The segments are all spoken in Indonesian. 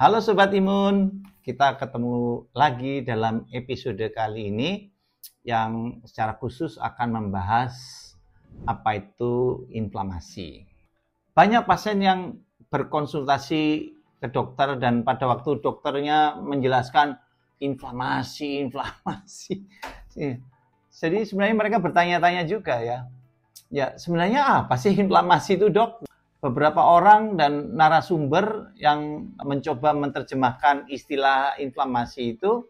Halo Sobat Imun, kita ketemu lagi dalam episode kali ini yang secara khusus akan membahas apa itu inflamasi. Banyak pasien yang berkonsultasi ke dokter dan pada waktu dokternya menjelaskan inflamasi. Jadi sebenarnya mereka bertanya-tanya juga ya. Ya, sebenarnya apa sih inflamasi itu, Dok? Beberapa orang dan narasumber yang mencoba menerjemahkan istilah inflamasi itu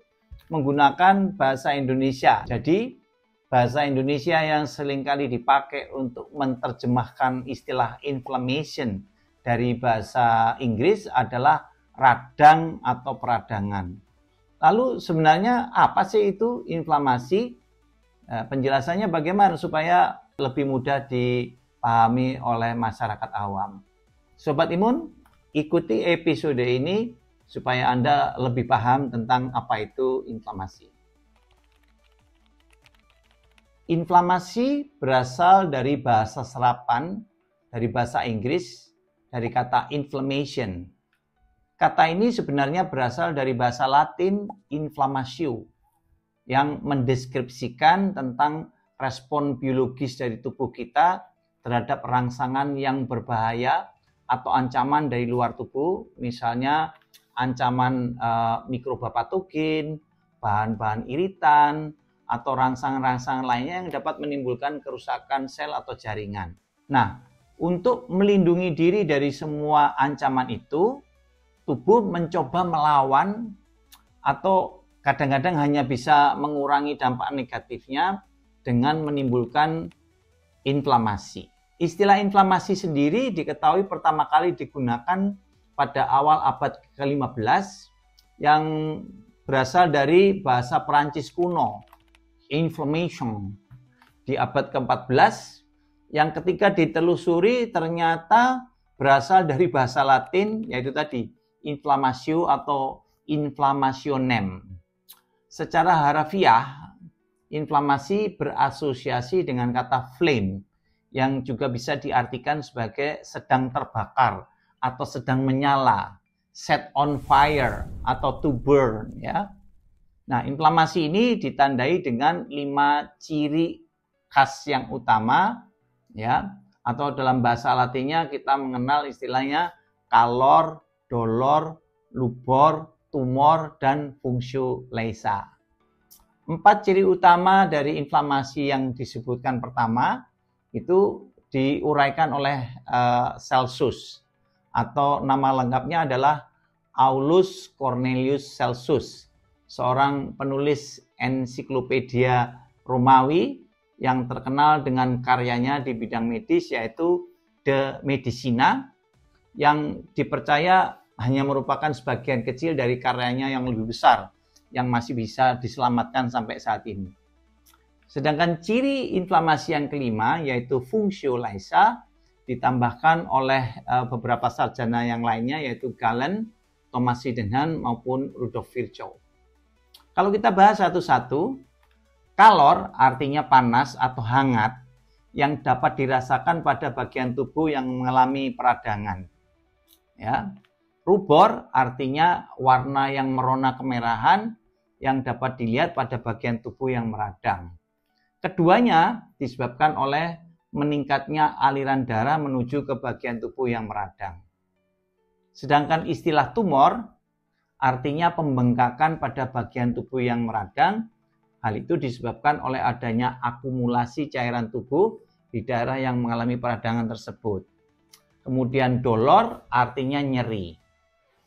menggunakan bahasa Indonesia. Jadi, bahasa Indonesia yang seringkali dipakai untuk menerjemahkan istilah inflammation dari bahasa Inggris adalah radang atau peradangan. Lalu sebenarnya apa sih itu inflamasi? Penjelasannya bagaimana supaya lebih mudah dipahami oleh masyarakat awam. Sobat Imun, ikuti episode ini supaya Anda lebih paham tentang apa itu inflamasi. Inflamasi berasal dari bahasa serapan, dari bahasa Inggris, dari kata inflammation. Kata ini sebenarnya berasal dari bahasa Latin inflammatio, yang mendeskripsikan tentang respon biologis dari tubuh kita terhadap rangsangan yang berbahaya atau ancaman dari luar tubuh, misalnya ancaman mikroba patogen, bahan-bahan iritan, atau rangsangan-rangsangan lainnya yang dapat menimbulkan kerusakan sel atau jaringan. Nah, untuk melindungi diri dari semua ancaman itu, tubuh mencoba melawan atau kadang-kadang hanya bisa mengurangi dampak negatifnya dengan menimbulkan inflamasi. Istilah inflamasi sendiri diketahui pertama kali digunakan pada awal abad ke-15 yang berasal dari bahasa Perancis kuno, inflammation. Di abad ke-14 yang ketika ditelusuri ternyata berasal dari bahasa Latin, yaitu tadi inflammatio atau inflammationem. Secara harafiah, inflamasi berasosiasi dengan kata flame yang juga bisa diartikan sebagai sedang terbakar atau sedang menyala, set on fire atau to burn ya. Nah, inflamasi ini ditandai dengan 5 ciri khas yang utama ya, atau dalam bahasa Latinnya kita mengenal istilahnya calor, dolor, lubor, tumor, dan fungtio laesa. 4 ciri utama dari inflamasi yang disebutkan pertama itu diuraikan oleh Celsus, atau nama lengkapnya adalah Aulus Cornelius Celsus, seorang penulis ensiklopedia Romawi yang terkenal dengan karyanya di bidang medis, yaitu De Medicina, yang dipercaya hanya merupakan sebagian kecil dari karyanya yang lebih besar yang masih bisa diselamatkan sampai saat ini. Sedangkan ciri inflamasi yang kelima yaitu fungtio laesa ditambahkan oleh beberapa sarjana yang lainnya yaitu Galen, Thomas Sydenham maupun Rudolf Virchow. Kalau kita bahas satu-satu, calor artinya panas atau hangat yang dapat dirasakan pada bagian tubuh yang mengalami peradangan. Ya. Rubor artinya warna yang merona kemerahan yang dapat dilihat pada bagian tubuh yang meradang. Keduanya disebabkan oleh meningkatnya aliran darah menuju ke bagian tubuh yang meradang. Sedangkan istilah tumor artinya pembengkakan pada bagian tubuh yang meradang. Hal itu disebabkan oleh adanya akumulasi cairan tubuh di daerah yang mengalami peradangan tersebut. Kemudian dolor artinya nyeri,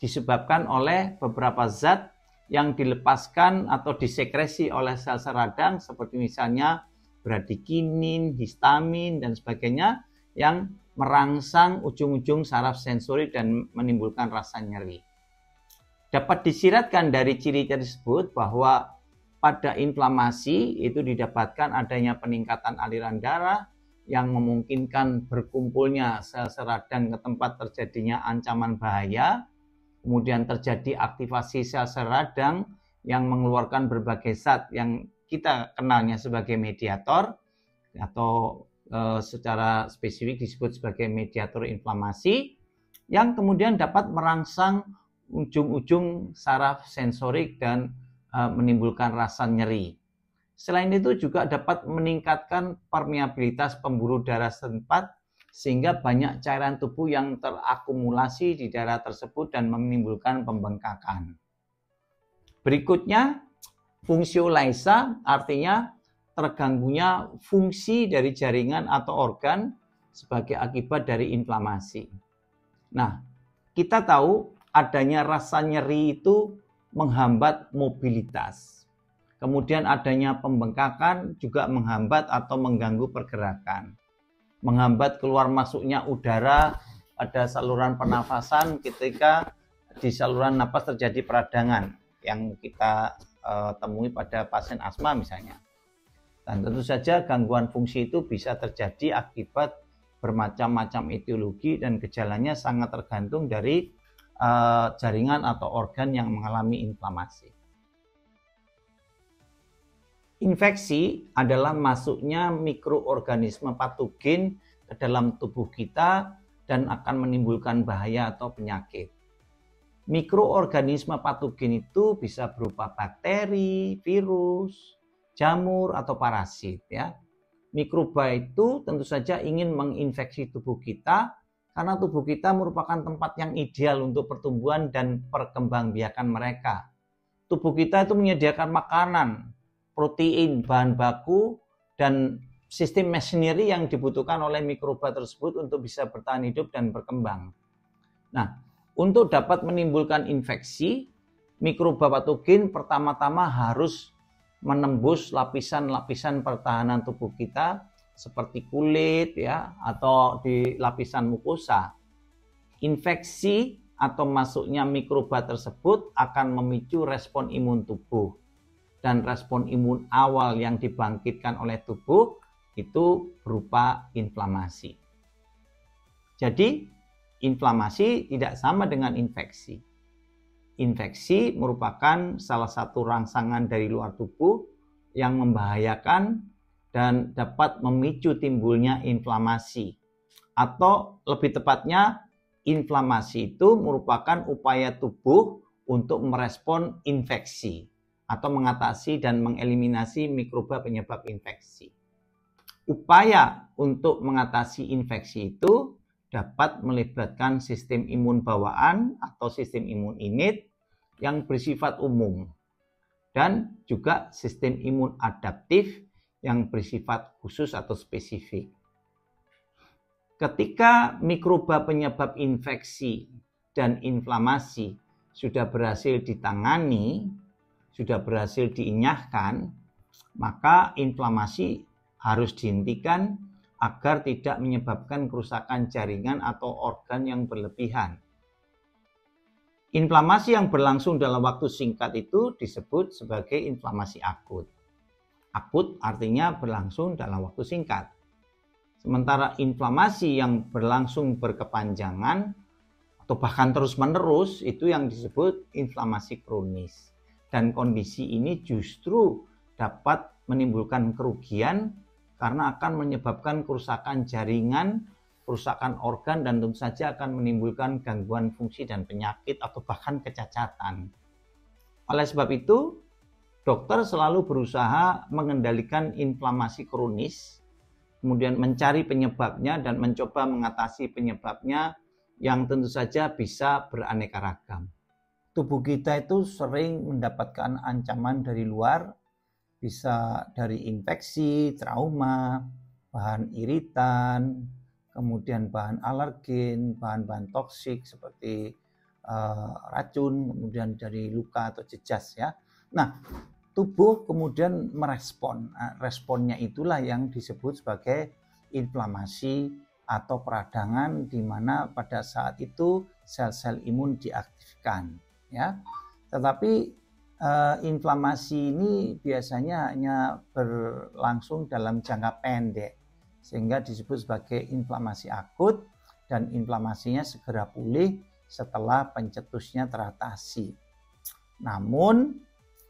disebabkan oleh beberapa zat yang dilepaskan atau disekresi oleh sel-sel radang seperti misalnya bradikinin, histamin, dan sebagainya yang merangsang ujung-ujung saraf sensori dan menimbulkan rasa nyeri. Dapat disiratkan dari ciri tersebut bahwa pada inflamasi itu didapatkan adanya peningkatan aliran darah yang memungkinkan berkumpulnya sel-sel radang ke tempat terjadinya ancaman bahaya. Kemudian terjadi aktivasi sel-sel radang yang mengeluarkan berbagai zat yang kita kenalnya sebagai mediator atau secara spesifik disebut sebagai mediator inflamasi yang kemudian dapat merangsang ujung-ujung saraf sensorik dan menimbulkan rasa nyeri. Selain itu juga dapat meningkatkan permeabilitas pembuluh darah setempat sehingga banyak cairan tubuh yang terakumulasi di daerah tersebut dan menimbulkan pembengkakan. Berikutnya, fungsiolisa artinya terganggunya fungsi dari jaringan atau organ sebagai akibat dari inflamasi. Nah, kita tahu adanya rasa nyeri itu menghambat mobilitas. Kemudian adanya pembengkakan juga menghambat atau mengganggu pergerakan. Menghambat keluar masuknya udara pada saluran pernafasan ketika di saluran napas terjadi peradangan yang kita temui pada pasien asma misalnya. Dan tentu saja gangguan fungsi itu bisa terjadi akibat bermacam-macam etiologi dan gejalanya sangat tergantung dari jaringan atau organ yang mengalami inflamasi. Infeksi adalah masuknya mikroorganisme patogen ke dalam tubuh kita dan akan menimbulkan bahaya atau penyakit. Mikroorganisme patogen itu bisa berupa bakteri, virus, jamur, atau parasit. Ya. Mikroba itu tentu saja ingin menginfeksi tubuh kita karena tubuh kita merupakan tempat yang ideal untuk pertumbuhan dan perkembangbiakan mereka. Tubuh kita itu menyediakan makanan, protein, bahan baku, dan sistem machinery yang dibutuhkan oleh mikroba tersebut untuk bisa bertahan hidup dan berkembang. Nah, untuk dapat menimbulkan infeksi, mikroba patogen pertama-tama harus menembus lapisan-lapisan pertahanan tubuh kita seperti kulit ya atau di lapisan mukosa. Infeksi atau masuknya mikroba tersebut akan memicu respon imun tubuh. Dan respon imun awal yang dibangkitkan oleh tubuh itu berupa inflamasi. Jadi, inflamasi tidak sama dengan infeksi. Infeksi merupakan salah satu rangsangan dari luar tubuh yang membahayakan dan dapat memicu timbulnya inflamasi. Atau lebih tepatnya, inflamasi itu merupakan upaya tubuh untuk merespon infeksi atau mengatasi dan mengeliminasi mikroba penyebab infeksi. Upaya untuk mengatasi infeksi itu dapat melibatkan sistem imun bawaan atau sistem imun innate yang bersifat umum dan juga sistem imun adaptif yang bersifat khusus atau spesifik. Ketika mikroba penyebab infeksi dan inflamasi sudah berhasil ditangani, sudah berhasil dienyahkan, maka inflamasi harus dihentikan agar tidak menyebabkan kerusakan jaringan atau organ yang berlebihan. Inflamasi yang berlangsung dalam waktu singkat itu disebut sebagai inflamasi akut. Akut artinya berlangsung dalam waktu singkat. Sementara inflamasi yang berlangsung berkepanjangan atau bahkan terus-menerus itu yang disebut inflamasi kronis. Dan kondisi ini justru dapat menimbulkan kerugian karena akan menyebabkan kerusakan jaringan, kerusakan organ, dan tentu saja akan menimbulkan gangguan fungsi dan penyakit atau bahkan kecacatan. Oleh sebab itu, dokter selalu berusaha mengendalikan inflamasi kronis, kemudian mencari penyebabnya dan mencoba mengatasi penyebabnya yang tentu saja bisa beraneka ragam. Tubuh kita itu sering mendapatkan ancaman dari luar, bisa dari infeksi, trauma, bahan iritan, kemudian bahan alergen, bahan-bahan toksik seperti racun, kemudian dari luka atau jejas ya. Nah, tubuh kemudian merespon. Responnya itulah yang disebut sebagai inflamasi atau peradangan, di mana pada saat itu sel-sel imun diaktifkan. Ya, tetapi inflamasi ini biasanya hanya berlangsung dalam jangka pendek sehingga disebut sebagai inflamasi akut dan inflamasinya segera pulih setelah pencetusnya teratasi. Namun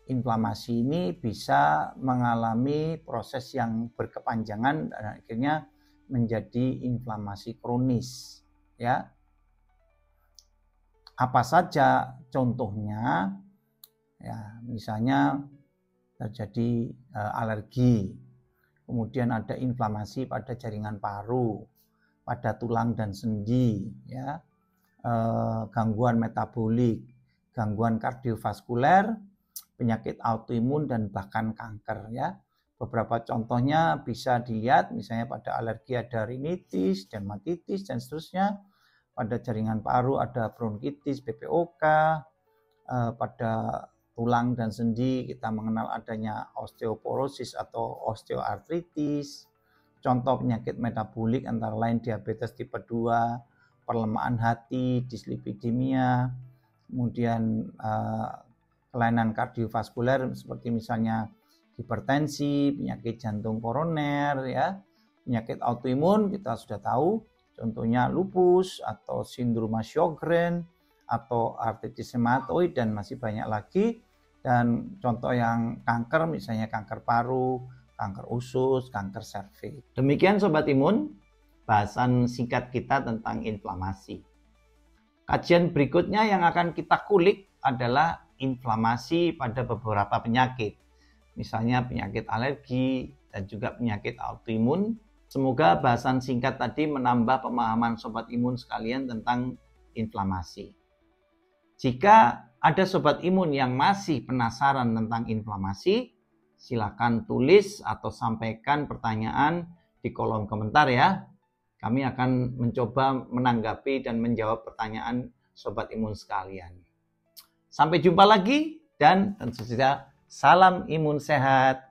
inflamasi ini bisa mengalami proses yang berkepanjangan dan akhirnya menjadi inflamasi kronis ya. Apa saja contohnya? Ya, misalnya terjadi alergi, kemudian ada inflamasi pada jaringan paru, pada tulang dan sendi, ya, gangguan metabolik, gangguan kardiovaskuler, penyakit autoimun dan bahkan kanker, ya. Beberapa contohnya bisa dilihat, misalnya pada alergi ada rinitis, dermatitis dan seterusnya. Pada jaringan paru ada bronkitis, PPOK, pada tulang dan sendi kita mengenal adanya osteoporosis atau osteoartritis. Contoh penyakit metabolik antara lain diabetes tipe 2, perlemahan hati, dislipidemia, kemudian kelainan kardiovaskuler seperti misalnya hipertensi, penyakit jantung koroner, ya, penyakit autoimun kita sudah tahu, contohnya lupus atau sindroma Sjögren atau artritis rheumatoid dan masih banyak lagi. Dan contoh yang kanker misalnya kanker paru, kanker usus, kanker serviks. Demikian Sobat Imun, bahasan singkat kita tentang inflamasi. Kajian berikutnya yang akan kita kulik adalah inflamasi pada beberapa penyakit. Misalnya penyakit alergi dan juga penyakit autoimun. Semoga bahasan singkat tadi menambah pemahaman Sobat Imun sekalian tentang inflamasi. Jika ada Sobat Imun yang masih penasaran tentang inflamasi, silakan tulis atau sampaikan pertanyaan di kolom komentar ya. Kami akan mencoba menanggapi dan menjawab pertanyaan Sobat Imun sekalian. Sampai jumpa lagi dan tentu saja salam imun sehat.